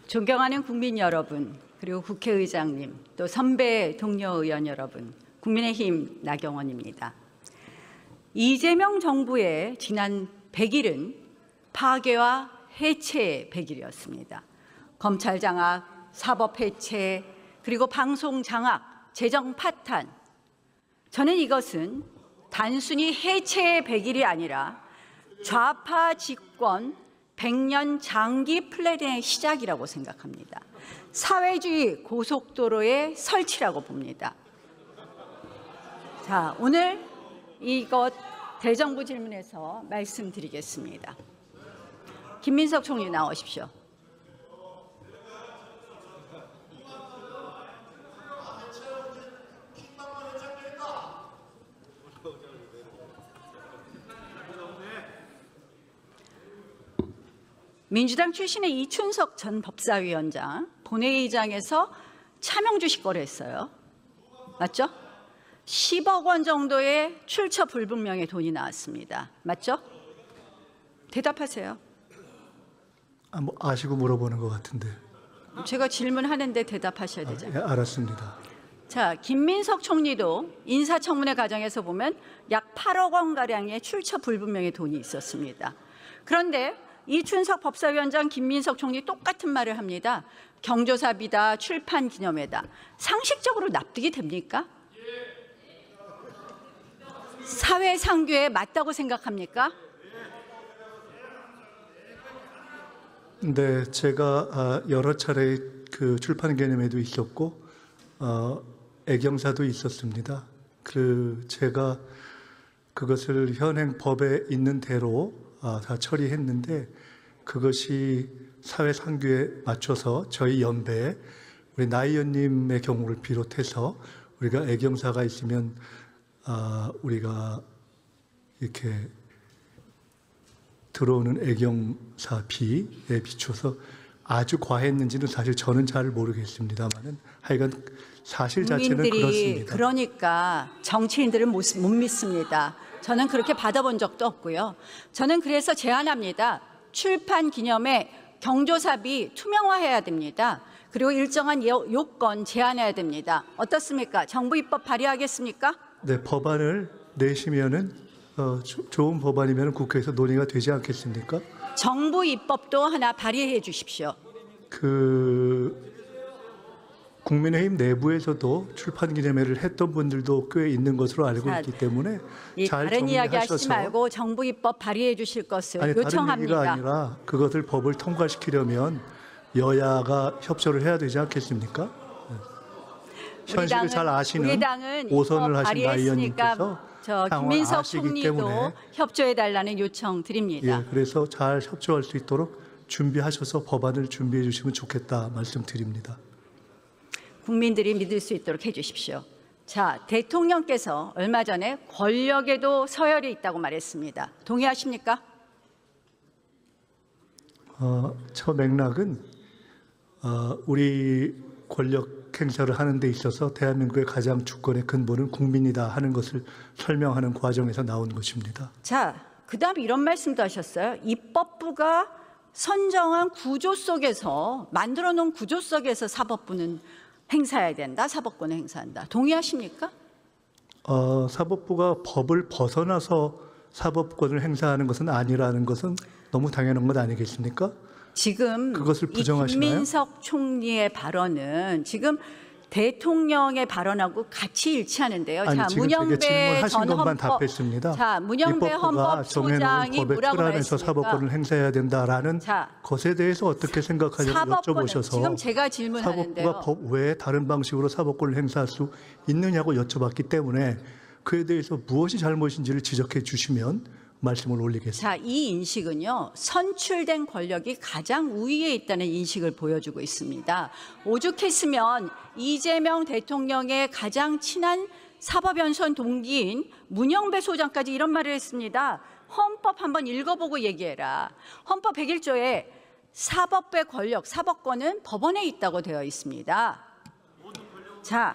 존경하는 국민 여러분, 그리고 국회의장님, 또 선배 동료 의원 여러분, 국민의힘 나경원입니다. 이재명 정부의 지난 100일은 파괴와 해체의 100일이었습니다. 검찰 장악, 사법 해체, 그리고 방송 장악, 재정 파탄. 저는 이것은 단순히 해체의 100일이 아니라 좌파 집권 100년 장기 플랜의 시작이라고 생각합니다. 사회주의 고속도로의 설치라고 봅니다. 자, 오늘 이것 대정부 질문에서 말씀드리겠습니다. 김민석 총리 나오십시오. 민주당 출신의 이춘석 전 법사위원장 본회의장에서 차명 주식 거래했어요. 맞죠? 10억 원 정도의 출처 불분명의 돈이 나왔습니다. 맞죠? 대답하세요. 아시고 물어보는 것 같은데. 제가 질문하는데 대답하셔야 되잖아요. 예, 알았습니다. 자, 김민석 총리도 인사청문회 과정에서 보면 약 8억 원가량의 출처 불분명의 돈이 있었습니다. 그런데 이춘석 법사위원장, 김민석 총리 똑같은 말을 합니다. 경조사비다, 출판 기념회다. 상식적으로 납득이 됩니까? 사회 상규에 맞다고 생각합니까? 네, 제가 여러 차례 그 출판 개념회도 있었고 애경사도 있었습니다. 제가 그것을 현행 법에 있는 대로 다 처리했는데 그것이 사회 상규에 맞춰서 저희 연배 우리 나 의원님의 경우를 비롯해서 우리가 애경사가 있으면 우리가 이렇게 들어오는 애경사비에 비춰서 아주 과했는지는 사실 저는 잘 모르겠습니다만은 하여간 사실 자체는 그렇습니다. 그러니까 정치인들은 못 믿습니다. 저는 그렇게 받아본 적도 없고요. 저는 그래서 제안합니다. 출판 기념회 경조사비 투명화해야 됩니다. 그리고 일정한 요건 제한해야 됩니다. 어떻습니까? 정부 입법 발의하겠습니까? 네, 법안을 내시면은 좋은 법안이면 국회에서 논의가 되지 않겠습니까? 정부 입법도 하나 발의해 주십시오. 국민의힘 내부에서도 출판 기념회를 했던 분들도 꽤 있는 것으로 알고 있기 때문에 잘 다른 이야기 하시지 정리하셔서 말고 정부 입법 발의해 주실 것을 다른 요청합니다. 얘기가 아니라 그것을 법을 통과시키려면 여야가 협조를 해야 되지 않겠습니까? 현실을 잘 아시는 오선을 하신 나 의원님께서 김민석 아시기 총리도 때문에 협조해달라는 요청 드립니다. 예, 그래서 잘 협조할 수 있도록 준비하셔서 법안을 준비해 주시면 좋겠다 말씀드립니다. 국민들이 믿을 수 있도록 해주십시오. 자, 대통령께서 얼마 전에 권력에도 서열이 있다고 말했습니다. 동의하십니까? 저 맥락은 우리 권력 행사를 하는 데 있어서 대한민국의 가장 주권의 근본은 국민이다 하는 것을 설명하는 과정에서 나온 것입니다. 자, 그다음 이런 말씀도 하셨어요. 입법부가 선정한 구조 속에서 만들어 놓은 구조 속에서 사법부는 행사해야 된다. 사법권을 행사한다. 동의하십니까? 사법부가 법을 벗어나서 사법권을 행사하는 것은 아니라는 것은 너무 당연한 것 아니겠습니까? 지금 그것을 부정하시나요? 김민석 총리의 발언은 지금 대통령의 발언하고 같이 일치하는데요. 아니, 자, 지금 제가 질문하신 것만 답했습니다. 자, 문영배 헌법소장이 법의 뭐라고 틀 안에서 말했습니까? 사법권을 행사해야 된다라는 것에 대해서 어떻게 생각하냐고 여쭤보셔서 지금 제가 질문하는데요. 사법부가 법 외에 다른 방식으로 사법권을 행사할 수 있느냐고 여쭤봤기 때문에 그에 대해서 무엇이 잘못인지를 지적해 주시면 말씀을 올리겠습니다. 자, 이 인식은요, 선출된 권력이 가장 우위에 있다는 인식을 보여주고 있습니다. 오죽했으면 이재명 대통령의 가장 친한 사법연수원 동기인 문영배 소장까지 이런 말을 했습니다. 헌법 한번 읽어보고 얘기해라. 헌법 101조에 사법부의 권력, 사법권은 법원에 있다고 되어 있습니다. 자,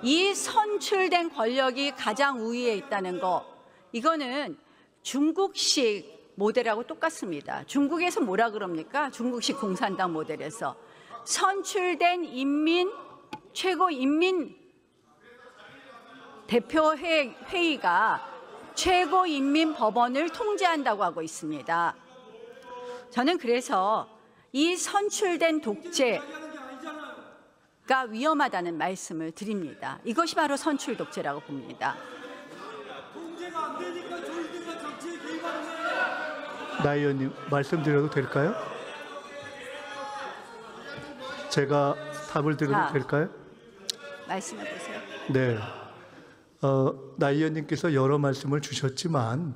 이 선출된 권력이 가장 우위에 있다는 거, 이거는 중국식 모델하고 똑같습니다. 중국에서 뭐라 그럽니까? 중국식 공산당 모델에서 선출된 최고 인민 대표회의가 최고인민법원을 통제한다고 하고 있습니다. 저는 그래서 이 선출된 독재가 위험하다는 말씀을 드립니다. 이것이 바로 선출 독재라고 봅니다. 통제가 안 되니까 저희들과 정치에 개입하는 거예요. 나 의원님 말씀드려도 될까요? 제가 답을 드려도 될까요? 말씀해 보세요. 네. 나 의원님께서 여러 말씀을 주셨지만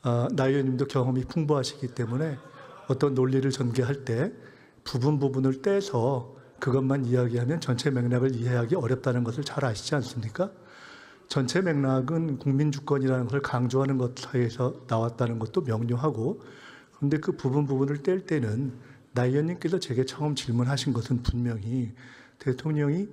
나 의원님도 경험이 풍부하시기 때문에 어떤 논리를 전개할 때 부분을 떼서 그것만 이야기하면 전체 맥락을 이해하기 어렵다는 것을 잘 아시지 않습니까? 전체 맥락은 국민주권이라는 것을 강조하는 것 사이에서 나왔다는 것도 명료하고, 그런데 그 부분을 뗄 때는 나 의원님께서 제게 처음 질문하신 것은 분명히 대통령이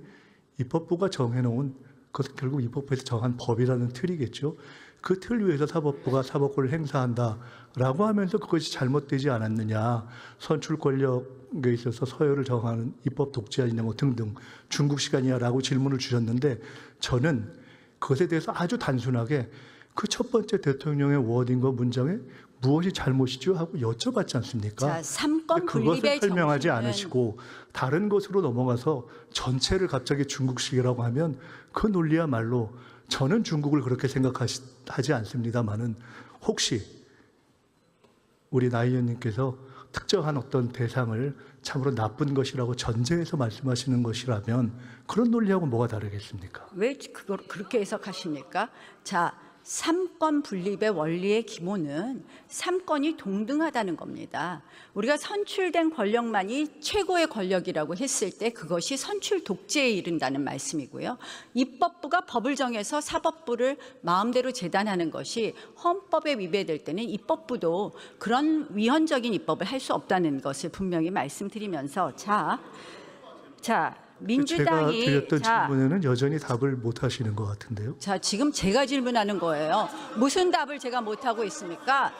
입법부가 정해놓은, 그것은 결국 입법부에서 정한 법이라는 틀이겠죠. 그 틀 위에서 사법부가 사법권을 행사한다라고 하면서 그것이 잘못되지 않았느냐, 선출 권력에 있어서 서열을 정하는 입법 독재 아니냐 뭐 등등 중국 시간이야라고 질문을 주셨는데, 저는 그것에 대해서 아주 단순하게 그 첫 번째 대통령의 워딩과 문장에 무엇이 잘못이죠 하고 여쭤봤지 않습니까? 자, 3권 분립의 그것을 설명하지 정신은 않으시고 다른 것으로 넘어가서 전체를 갑자기 중국식이라고 하면 그 논리야말로, 저는 중국을 그렇게 생각하지 않습니다만은 혹시 우리 나 의원님께서 특정한 어떤 대상을 참으로 나쁜 것이라고 전제해서 말씀하시는 것이라면 그런 논리하고 뭐가 다르겠습니까? 왜 그걸 그렇게 해석하십니까? 자, 3권 분립의 원리의 기본은 3권이 동등하다는 겁니다. 우리가 선출된 권력만이 최고의 권력이라고 했을 때 그것이 선출 독재에 이른다는 말씀이고요. 입법부가 법을 정해서 사법부를 마음대로 재단하는 것이 헌법에 위배될 때는 입법부도 그런 위헌적인 입법을 할 수 없다는 것을 분명히 말씀드리면서 자 민주당이 제가 드렸던 질문에는 여전히 답을 못 하시는 것 같은데요. 자, 지금 제가 질문하는 거예요. 무슨 답을 제가 못 하고 있습니까?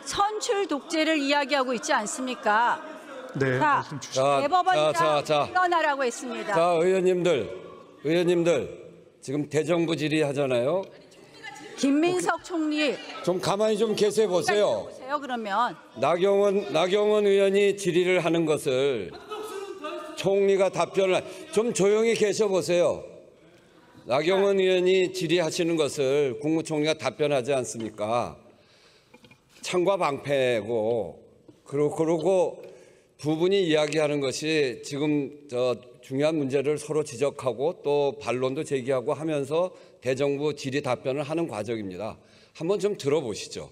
선출 독재를 이야기하고 있지 않습니까? 네, 자, 말씀 주시죠. 대법원장 일어나라고 했습니다. 자, 의원님들 지금 대정부 질의하잖아요. 김민석 총리 좀 가만히 좀 계세요 보세요. 보세요. 그러면 나경원 의원이 질의를 하는 것을 총리가 답변을 좀 조용히 계셔 보세요. 나경원 의원이 질의하시는 것을 국무총리가 답변하지 않습니까? 창과 방패고 그러고 두 분이 이야기하는 것이 지금 중요한 문제를 서로 지적하고 또 반론도 제기하고 하면서 대정부 질의 답변을 하는 과정입니다. 한번 좀 들어보시죠.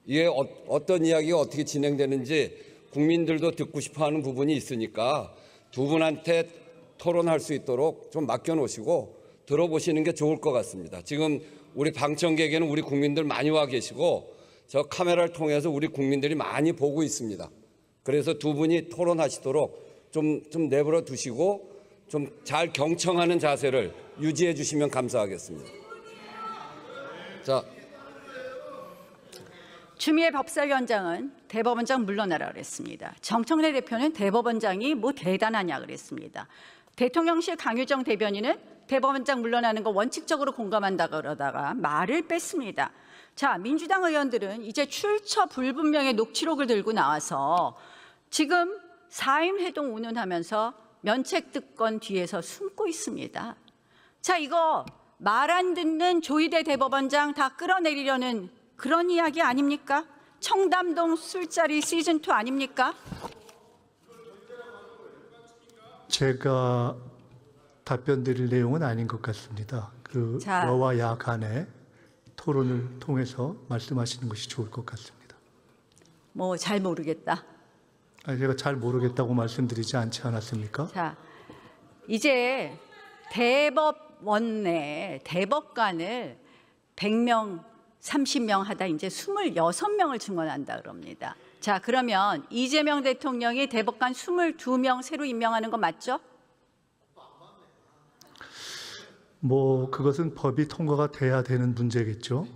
이게 어떤 이야기가 어떻게 진행되는지 국민들도 듣고 싶어하는 부분이 있으니까 두 분한테 토론할 수 있도록 좀 맡겨놓으시고 들어보시는 게 좋을 것 같습니다. 지금 우리 방청객에는 우리 국민들 많이 와 계시고 저 카메라를 통해서 우리 국민들이 많이 보고 있습니다. 그래서 두 분이 토론하시도록 좀 내버려 두시고 좀 잘 경청하는 자세를 유지해 주시면 감사하겠습니다. 자, 추미애 법사위원장은 대법원장 물러나라 그랬습니다. 정청래 대표는 대법원장이 뭐 대단하냐 그랬습니다. 대통령실 강유정 대변인은 대법원장 물러나는 거 원칙적으로 공감한다 그러다가 말을 뺐습니다. 자, 민주당 의원들은 이제 출처 불분명의 녹취록을 들고 나와서 지금 4인 회동 운운하면서 면책특권 뒤에서 숨고 있습니다. 자, 이거 말 안 듣는 조희대 대법원장 다 끌어내리려는 그런 이야기 아닙니까? 청담동 술자리 시즌2 아닙니까? 제가 답변 드릴 내용은 아닌 것 같습니다. 여와 야 간의 토론을 통해서 말씀하시는 것이 좋을 것 같습니다. 뭐 잘 모르겠다. 제가 잘 모르겠다고 말씀드리지 않지 않았습니까? 자, 이제 대법원 내 대법관을 100명, 30명 하다 이제 26명을 증원한다 그럽니다. 자, 그러면 이재명 대통령이 대법관 22명 새로 임명하는 거 맞죠? 뭐 그것은 법이 통과가 돼야 되는 문제겠죠.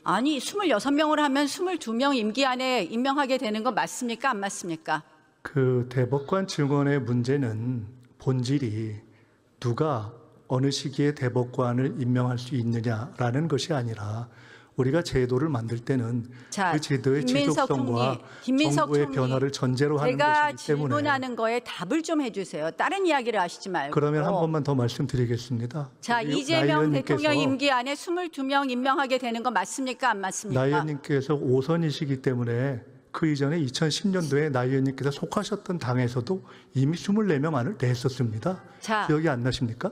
아니 26명을 하면 22명 임기 안에 임명하게 되는 거 맞습니까? 안 맞습니까? 그 대법관 증언의 문제는 본질이 누가 어느 시기에 대법관을 임명할 수 있느냐라는 것이 아니라 우리가 제도를 만들 때는 자, 그 제도의 김민석 지속성과 총리, 정부의 총리, 변화를 전제로 하는 제가 것이기 때문에 질문하는 거에 답을 좀 해주세요. 다른 이야기를 하시지 말고. 그러면 한 번만 더 말씀드리겠습니다. 자, 우리 이재명 나 의원님께서- 대통령 임기 안에 22명 임명하게 되는 거 맞습니까? 안 맞습니까? 나 의원님께서 5선이시기 때문에 그 이전에 2010년도에 나 의원님께서 속하셨던 당에서도 이미 24명안을 냈었습니다. 자. 기억이 안 나십니까?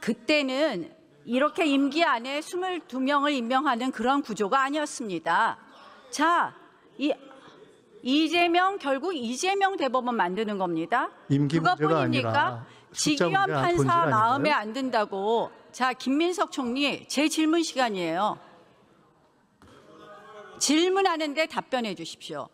그때는 이렇게 임기 안에 22명을 임명하는 그런 구조가 아니었습니다. 자, 이재명 결국 이재명 대법원 만드는 겁니다. 임기 문제가 그것뿐입니까? 아니라 숫자 지기현 문제, 본질 판사 아닌가요? 마음에 안 든다고. 자, 김민석 총리 제 질문 시간이에요. 질문하는데 답변해 주십시오.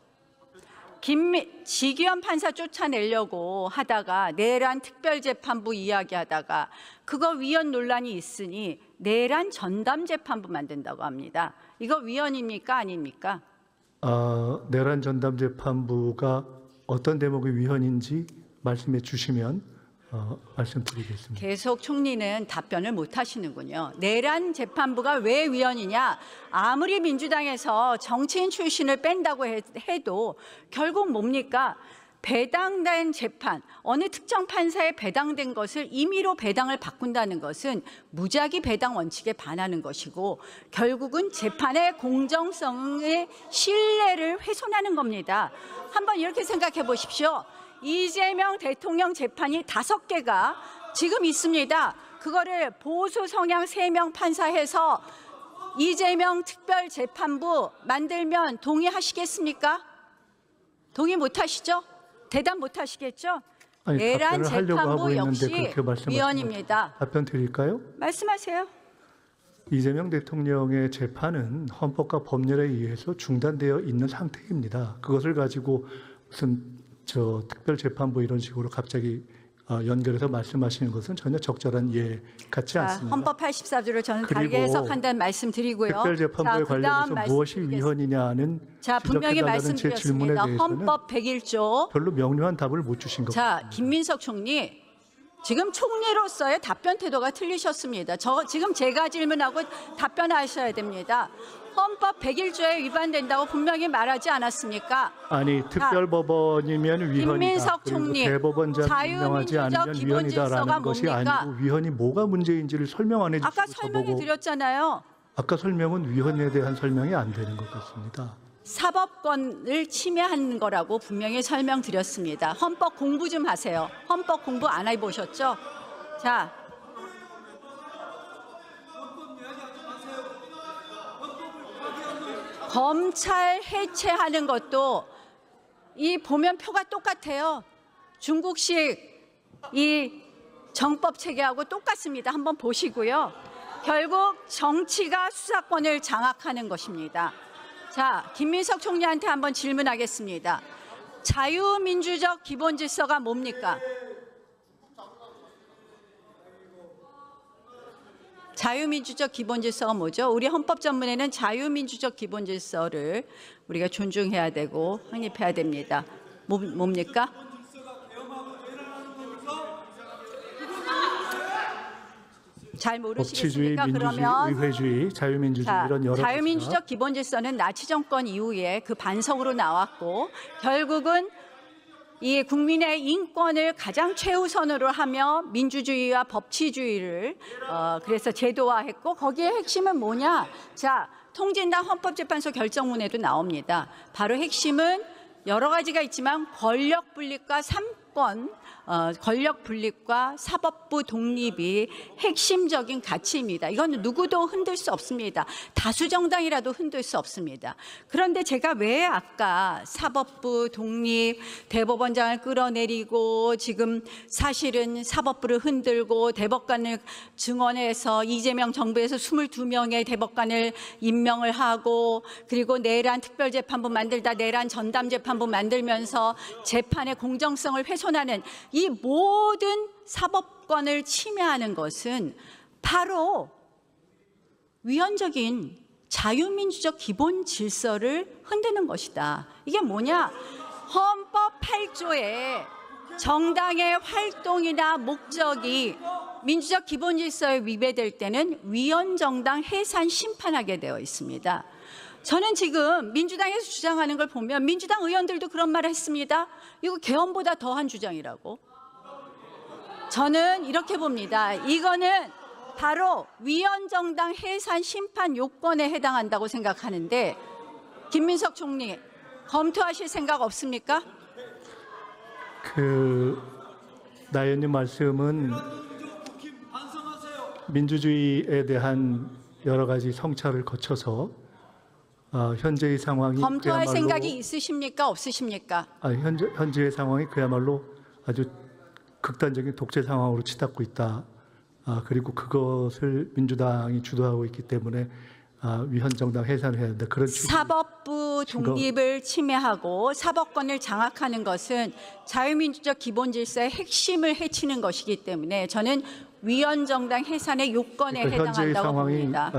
지기현 판사 쫓아내려고 하다가 내란 특별재판부 이야기하다가 그거 위헌 논란이 있으니 내란 전담재판부 만든다고 합니다. 이거 위헌입니까? 아닙니까? 내란 전담재판부가 어떤 대목의 위헌인지 말씀해 주시면 말씀드리겠습니다. 계속 총리는 답변을 못 하시는군요. 내란 재판부가 왜 위헌이냐? 아무리 민주당에서 정치인 출신을 뺀다고 해도 결국 뭡니까? 배당된 재판, 어느 특정 판사에 배당된 것을 임의로 배당을 바꾼다는 것은 무작위 배당 원칙에 반하는 것이고 결국은 재판의 공정성의 신뢰를 훼손하는 겁니다. 한번 이렇게 생각해 보십시오. 이재명 대통령 재판이 5개가 지금 있습니다. 그거를 보수 성향 3명 판사해서 이재명 특별재판부 만들면 동의하시겠습니까? 동의 못하시죠? 대답 못하시겠죠? 아니, 내란 답변을 하려고 하고 재판부 있는데 역시 그렇게 말씀하시면 위헌입니다. 답변 드릴까요? 말씀하세요. 이재명 대통령의 재판은 헌법과 법률에 의해서 중단되어 있는 상태입니다. 그것을 가지고 무슨 특별재판부 이런 식으로 갑자기 연결해서 말씀하시는 것은 전혀 적절한 예 같지 자, 않습니다. 헌법 84조를 저는 그리고 다르게 해석한다는 말씀 드리고요. 특별재판부에 관련해서 무엇이 위헌이냐는 자, 분명히 지적해달라는 제 질문에 말씀드렸습니다. 대해서는 헌법 101조. 별로 명료한 답을 못 주신 것 같습니다. 자, 김민석 총리, 지금 총리로서의 답변 태도가 틀리셨습니다. 지금 제가 질문하고 답변하셔야 됩니다. 헌법 101조에 위반된다고 분명히 말하지 않았습니까? 아니 특별법원이면 위헌이다. 김민석 그리고 총리, 대법원장 임명하지 자유민주적 않으면 기본 질서가 위헌이다라는 것이 뭡니까? 아니고 위헌이 뭐가 문제인지를 설명 안 해주시고 아까 설명해 저보고 드렸잖아요. 아까 설명은 위헌에 대한 설명이 안 되는 것 같습니다. 사법권을 침해하는 거라고 분명히 설명드렸습니다. 헌법 공부 좀 하세요. 헌법 공부 안 해보셨죠? 자, 검찰 해체하는 것도 이 보면 표가 똑같아요. 중국식 이 정법 체계하고 똑같습니다. 한번 보시고요. 결국 정치가 수사권을 장악하는 것입니다. 자, 김민석 총리한테 한번 질문하겠습니다. 자유민주적 기본 질서가 뭡니까? 자유민주적 기본 질서가 뭐죠? 우리 헌법 전문에는 자유민주적 기본 질서를 우리가 존중해야 되고 확립해야 됩니다. 뭡니까? 잘 법치주의, 모르시겠습니까? 민주주의, 그러면 의회주의, 자유민주주의 자, 이런 여러 자유민주적 기본 질서는 나치 정권 이후에 그 반성으로 나왔고 결국은 이 국민의 인권을 가장 최우선으로 하며 민주주의와 법치주의를 그래서 제도화했고 거기에 핵심은 뭐냐? 자, 통진당 헌법재판소 결정문에도 나옵니다. 바로 핵심은 여러 가지가 있지만 권력 분립과 권력 분립과 사법부 독립이 핵심적인 가치입니다. 이건 누구도 흔들 수 없습니다. 다수 정당이라도 흔들 수 없습니다. 그런데 제가 왜 아까 사법부 독립, 대법원장을 끌어내리고 지금 사실은 사법부를 흔들고 대법관을 증언해서 이재명 정부에서 22명의 대법관을 임명을 하고 그리고 내란 특별재판부 만들다 내란 전담재판부 만들면서 재판의 공정성을 훼손하는 이 모든 사법권을 침해하는 것은 바로 위헌적인 자유민주적 기본 질서를 흔드는 것이다. 이게 뭐냐? 헌법 8조에 정당의 활동이나 목적이 민주적 기본 질서에 위배될 때는 위헌정당 해산 심판하게 되어 있습니다. 저는 지금 민주당에서 주장하는 걸 보면 민주당 의원들도 그런 말을 했습니다. 이거 개헌보다 더한 주장이라고. 저는 이렇게 봅니다. 이거는 바로 위헌정당 해산 심판 요건에 해당한다고 생각하는데, 김민석 총리 검토하실 생각 없습니까? 나 의원님 말씀은 민주주의에 대한 여러 가지 성찰을 거쳐서 현재의 상황이 검토할 그야말로 생각이 있으십니까? 없으십니까? 현재의 상황이 그야말로 아주 극단적인 독재 상황으로 치닫고 있다. 그리고 그것을 민주당이 주도하고 있기 때문에 위헌정당 해산을 해야 한다. 그런 사법부 독립을 침해하고 사법권을 장악하는 것은 자유민주적 기본 질서의 핵심을 해치는 것이기 때문에 저는 위헌정당 해산의 요건에 그러니까 현재의 해당한다고 상황이 봅니다.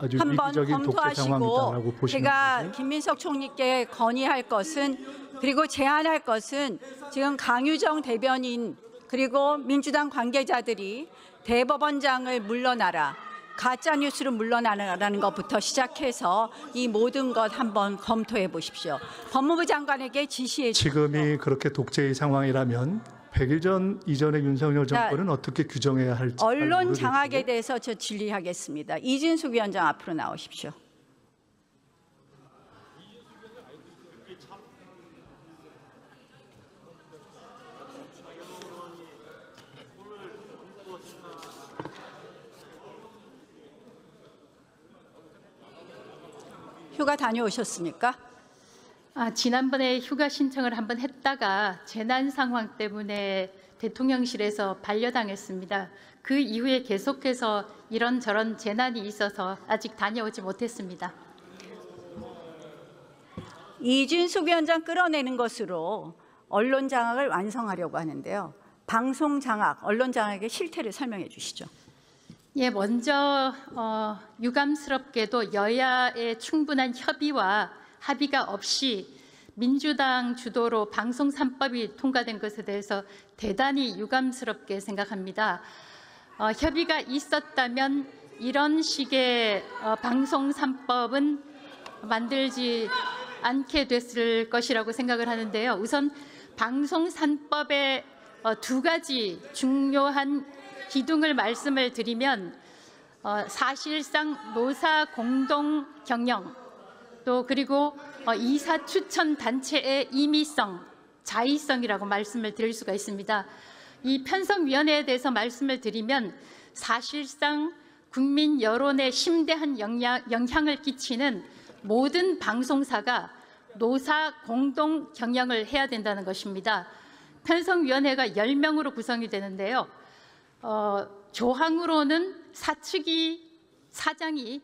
아주 한번 위기적인 독재 상황이다라고 검토하시고 보시는 제가 거죠? 김민석 총리께 건의할 것은, 그리고 제안할 것은, 지금 강유정 대변인 그리고 민주당 관계자들이 대법원장을 물러나라, 가짜뉴스로 물러나라는 것부터 시작해서 이 모든 것 한번 검토해 보십시오. 법무부 장관에게 지시해 주십시오. 지금이 그렇게 독재의 상황이라면 100일 전 이전의 윤석열 정권은 어떻게 규정해야 할지 잘 언론 모르겠고요. 장악에 대해서 저 질의하겠습니다. 이진숙 위원장 앞으로 나오십시오. 휴가 다녀오셨습니까? 지난번에 휴가 신청을 한번 했다가 재난 상황 때문에 대통령실에서 반려당했습니다. 그 이후에 계속해서 이런저런 재난이 있어서 아직 다녀오지 못했습니다. 이진숙 위원장 끌어내는 것으로 언론 장악을 완성하려고 하는데요. 방송 장악, 언론 장악의 실태를 설명해 주시죠. 예, 먼저 유감스럽게도 여야의 충분한 협의와 합의가 없이 민주당 주도로 방송 3법이 통과된 것에 대해서 대단히 유감스럽게 생각합니다. 협의가 있었다면 이런 식의 방송 3법은 만들지 않게 됐을 것이라고 생각을 하는데요. 우선 방송 3법의 두 가지 중요한 기둥을 말씀을 드리면 사실상 노사 공동 경영, 또 그리고 이사 추천 단체의 임의성, 자의성이라고 말씀을 드릴 수가 있습니다. 이 편성위원회에 대해서 말씀을 드리면 사실상 국민 여론에 심대한 영향을 끼치는 모든 방송사가 노사 공동 경영을 해야 된다는 것입니다. 편성위원회가 10명으로 구성이 되는데요. 조항으로는 사장이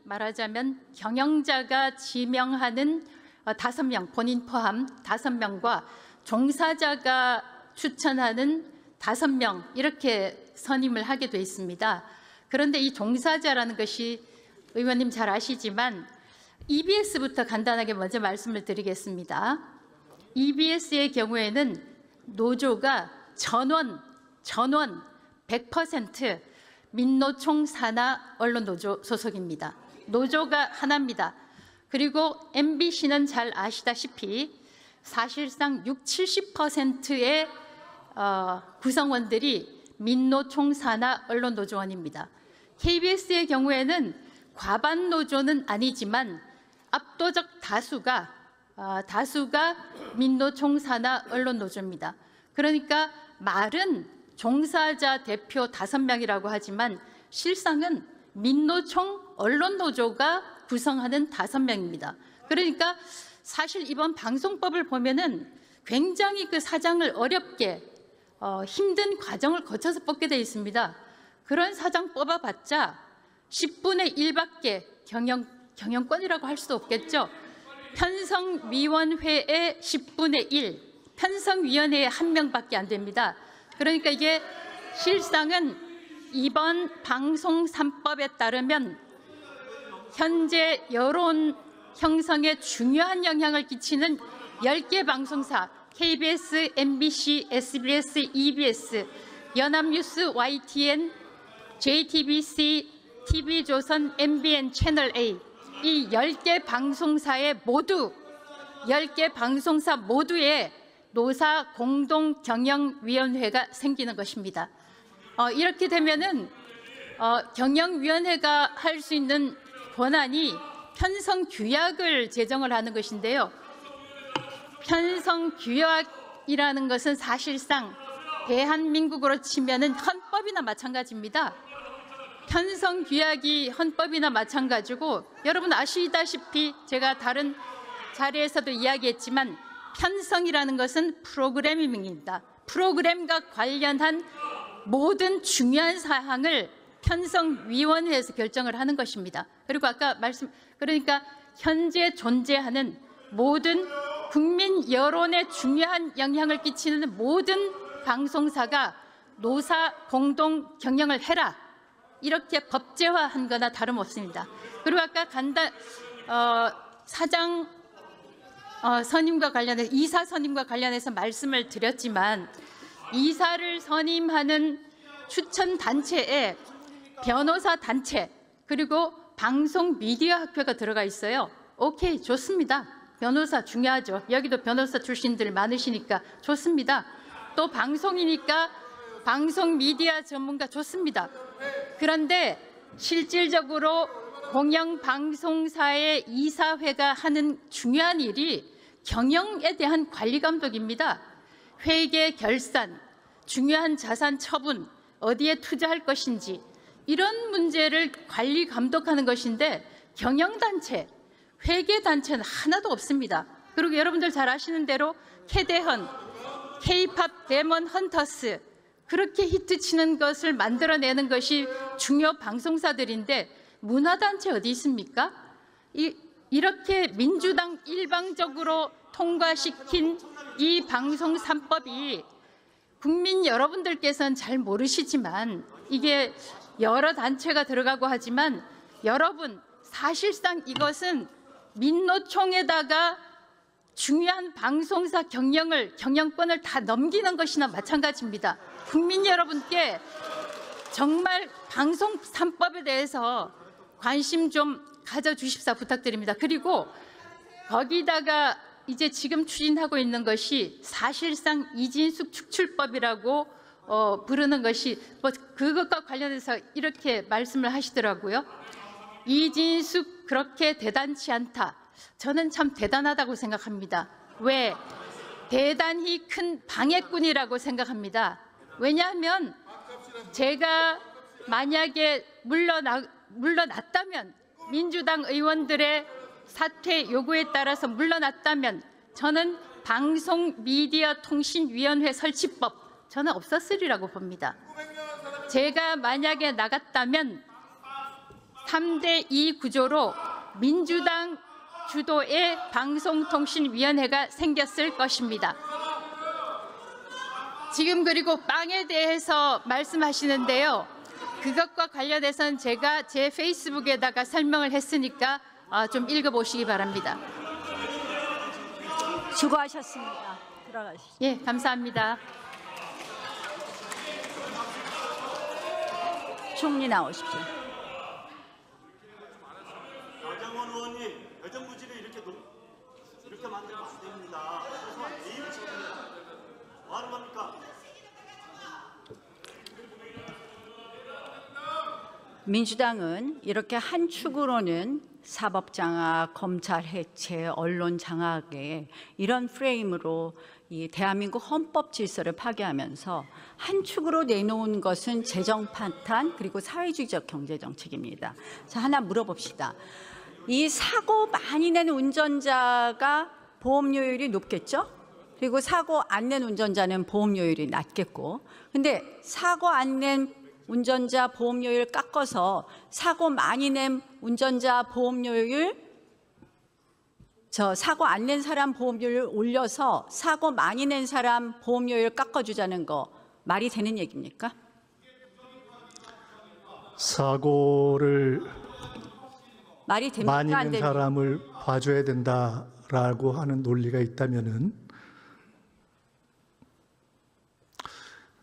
말하자면 경영자가 지명하는 5명, 본인 포함 5명과 종사자가 추천하는 5명 이렇게 선임을 하게 돼 있습니다. 그런데 이 종사자라는 것이 의원님 잘 아시지만 EBS부터 간단하게 먼저 말씀을 드리겠습니다. EBS의 경우에는 노조가 전원 100% 민노총 산하 언론노조 소속입니다. 노조가 하나입니다. 그리고 MBC는 잘 아시다시피 사실상 60~70%의 구성원들이 민노총 산하 언론노조원입니다. KBS의 경우에는 과반 노조는 아니지만 압도적 다수가 민노총 산하 언론노조입니다. 그러니까 말은 종사자 대표 5명이라고 하지만 실상은 민노총 언론노조가 구성하는 5명입니다. 그러니까 사실 이번 방송법을 보면은 굉장히 그 사장을 어렵게 힘든 과정을 거쳐서 뽑게 되어 있습니다. 그런 사장 뽑아봤자 10분의 1밖에 경영권이라고 할 수도 없겠죠. 편성위원회의 10분의 1, 편성위원회에 1명밖에 안 됩니다. 그러니까 이게 실상은 이번 방송 3법에 따르면 현재 여론 형성에 중요한 영향을 끼치는 10개 방송사 KBS, MBC, SBS, EBS, 연합뉴스, YTN, JTBC, TV조선, MBN, 채널A 이 10개 방송사의 모두 10개 방송사 모두에 노사 공동 경영위원회가 생기는 것입니다. 이렇게 되면은 경영위원회가 할 수 있는 권한이 편성 규약을 제정을 하는 것인데요. 편성 규약이라는 것은 사실상 대한민국으로 치면은 헌법이나 마찬가지입니다. 편성 규약이 헌법이나 마찬가지고 여러분 아시다시피 제가 다른 자리에서도 이야기했지만 편성이라는 것은 프로그래밍입니다. 프로그램과 관련한 모든 중요한 사항을 편성위원회에서 결정을 하는 것입니다. 그리고 아까 그러니까 현재 존재하는 모든 국민 여론에 중요한 영향을 끼치는 모든 방송사가 노사 공동 경영을 해라. 이렇게 법제화한 거나 다름없습니다. 그리고 아까 사장 선임과 관련해서 이사 선임과 관련해서 말씀을 드렸지만 이사를 선임하는 추천 단체에 변호사 단체 그리고 방송 미디어 학회가 들어가 있어요. 오케이, 좋습니다. 변호사 중요하죠. 여기도 변호사 출신들 많으시니까 좋습니다. 또 방송이니까 방송 미디어 전문가 좋습니다. 그런데 실질적으로 공영방송사의 이사회가 하는 중요한 일이 경영에 대한 관리 감독입니다. 회계 결산, 중요한 자산 처분, 어디에 투자할 것인지 이런 문제를 관리 감독하는 것인데 경영단체, 회계단체는 하나도 없습니다. 그리고 여러분들 잘 아시는 대로 캐대헌, K-팝 데몬 헌터스 그렇게 히트치는 것을 만들어내는 것이 중요 방송사들인데 문화단체 어디 있습니까? 이렇게 민주당 일방적으로 통과시킨 이 방송 3법이 국민 여러분들께서는 잘 모르시지만 이게 여러 단체가 들어가고 하지만 여러분 사실상 이것은 민노총에다가 중요한 방송사 경영권을 다 넘기는 것이나 마찬가지입니다. 국민 여러분께 정말 방송 3법에 대해서 관심 좀 가져주십사 부탁드립니다. 그리고 거기다가 이제 지금 추진하고 있는 것이 사실상 이진숙 축출법이라고 부르는 것이 그것과 관련해서 이렇게 말씀을 하시더라고요. 이진숙 그렇게 대단치 않다. 저는 참 대단하다고 생각합니다. 왜? 대단히 큰 방해꾼이라고 생각합니다. 왜냐하면 제가 만약에 물러났다면 민주당 의원들의 사퇴 요구에 따라서 물러났다면 저는 방송미디어통신위원회 설치법 저는 없었으리라고 봅니다. 제가 만약에 나갔다면 3대2 구조로 민주당 주도의 방송통신위원회가 생겼을 것입니다. 지금 그리고 빵에 대해서 말씀하시는데요. 그것과 관련해서는 제가 제 페이스북에다가 설명을 했으니까 좀 읽어보시기 바랍니다. 수고하셨습니다. 들어가시죠. 예, 감사합니다. 총리 나오십시오. 나경원 의원님, 배정부지를 이렇게 만들면 안 됩니다. 뭐 하는 겁니까? 민주당은 이렇게 한 축으로는 사법 장악, 검찰 해체, 언론 장악에 이런 프레임으로 이 대한민국 헌법 질서를 파괴하면서 한 축으로 내놓은 것은 재정 파탄 그리고 사회주의적 경제 정책입니다. 자, 하나 물어봅시다. 이 사고 많이 낸 운전자가 보험료율이 높겠죠? 그리고 사고 안 낸 운전자는 보험료율이 낮겠고, 근데 사고 안 낸 운전자 보험료율 깎아서 사고 많이 낸 운전자 보험료율, 사고 안 낸 사람 보험료율 올려서 사고 많이 낸 사람 보험료율 깎아주자는 거 말이 되는 얘기입니까? 말이 됩니까? 많이 안 있는 됩니까? 사람을 봐줘야 된다라고 하는 논리가 있다면은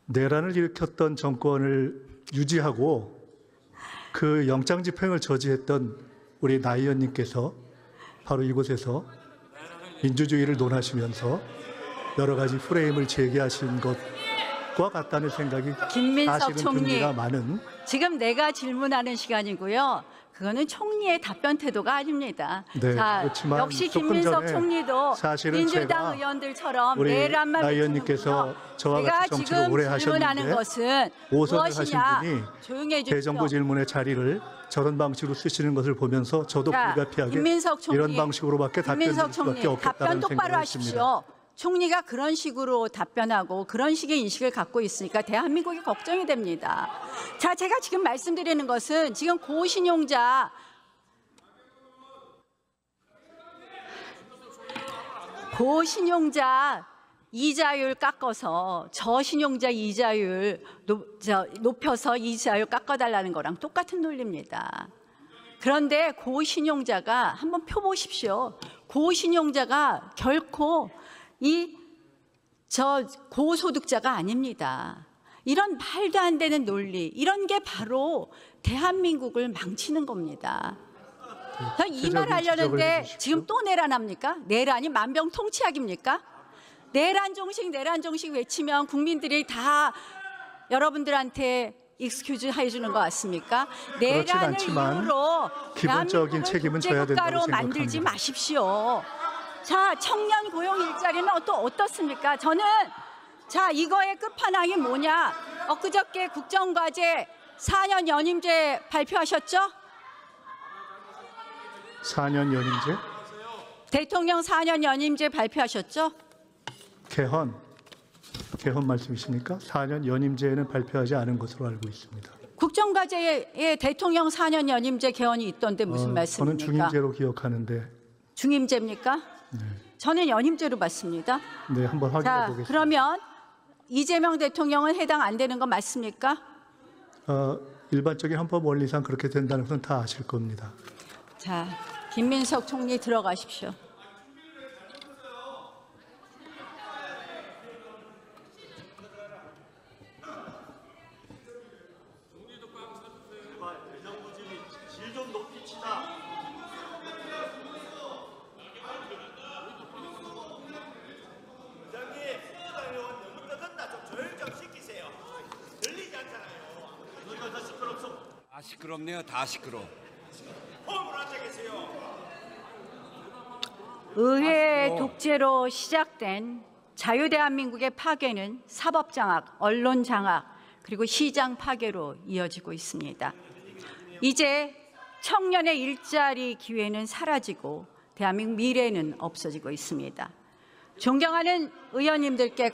내란을 일으켰던 정권을 유지하고 그 영장 집행을 저지했던 우리 나 의원님께서 바로 이곳에서 민주주의를 논하시면서 여러 가지 프레임을 제기하신 것과 같다는 생각이 김민석 사실은 총리. 듭니다. 많은 지금 내가 질문하는 시간이고요. 그거는 총리의 답변 태도가 아닙니다. 네, 자, 그렇지만 역시 조금 김민석 전에 총리도 사실은 민주당 제가 의원들처럼 우리 내란만 나 의원님께서 외치는군요. 저와 내가 같이 정치를 지금 오래 질문하는 하셨는데 것은 오선을 하신 무엇이냐? 분이 조용히 해주십시오. 대정부 질문의 자리를 저런 방식으로 쓰시는 것을 보면서 저도 자, 불가피하게 김민석 총리, 이런 방식으로밖에 답변 드릴 김민석 수밖에 총리, 답변 없겠다는 똑바로 생각을 했습니다. 하십시오. 총리가 그런 식으로 답변하고 그런 식의 인식을 갖고 있으니까 대한민국이 걱정이 됩니다. 자, 제가 지금 말씀드리는 것은 지금 고신용자 이자율 깎아서 저신용자 이자율 높여서 이자율 깎아달라는 거랑 똑같은 논리입니다. 그런데 고신용자가 한번 펴보십시오. 고신용자가 결코 고소득자가 아닙니다. 이런 말도 안 되는 논리, 이런 게 바로 대한민국을 망치는 겁니다. 이 말 구체적인 하려는데 지적을 해주십시오. 지금 또 내란합니까? 내란이 만병통치약입니까? 내란 종식 외치면 국민들이 다 여러분들한테 익스큐즈 해주는 것 같습니까? 그렇진 내란을 않지만 이유로 기본적인 책임은 져야 된다고 국제국가로 만들지 생각합니다. 마십시오. 자, 청년 고용 일자리는 또 어떻습니까? 저는 자, 이거의 끝판왕이 뭐냐? 엊그저께 국정과제 4년 연임제 발표하셨죠? 4년 연임제, 대통령 4년 연임제 발표하셨죠? 개헌 말씀이십니까? 4년 연임제는 발표하지 않은 것으로 알고 있습니다. 국정과제에 대통령 4년 연임제 개헌이 있던데 무슨 저는 말씀입니까? 중임제로 기억하는데 중임제입니까? 저는 연임제로 봤습니다. 네, 한번 확인해 자, 보겠습니다. 그러면 이재명 대통령은 해당 안 되는 거 맞습니까? 일반적인 헌법 원리상 그렇게 된다는 것은 다 아실 겁니다. 자, 김민석 총리 들어가십시오. 질좀 높이치다. 부장님, 민주당 의원 너무 떠든다. 좀 조용 좀 시키세요. 들리지 않잖아요. 우리가 더 시끄럽소. 다 시끄럽네요. 다 시끄러. 호흡을 앉아 계세요. 의회 독재로 시작된 자유대한민국의 파괴는 사법장악, 언론장악, 그리고 시장 파괴로 이어지고 있습니다. 이제 청년의 일자리 기회는 사라지고 대한민국 미래는 없어지고 있습니다. 존경하는 의원님들께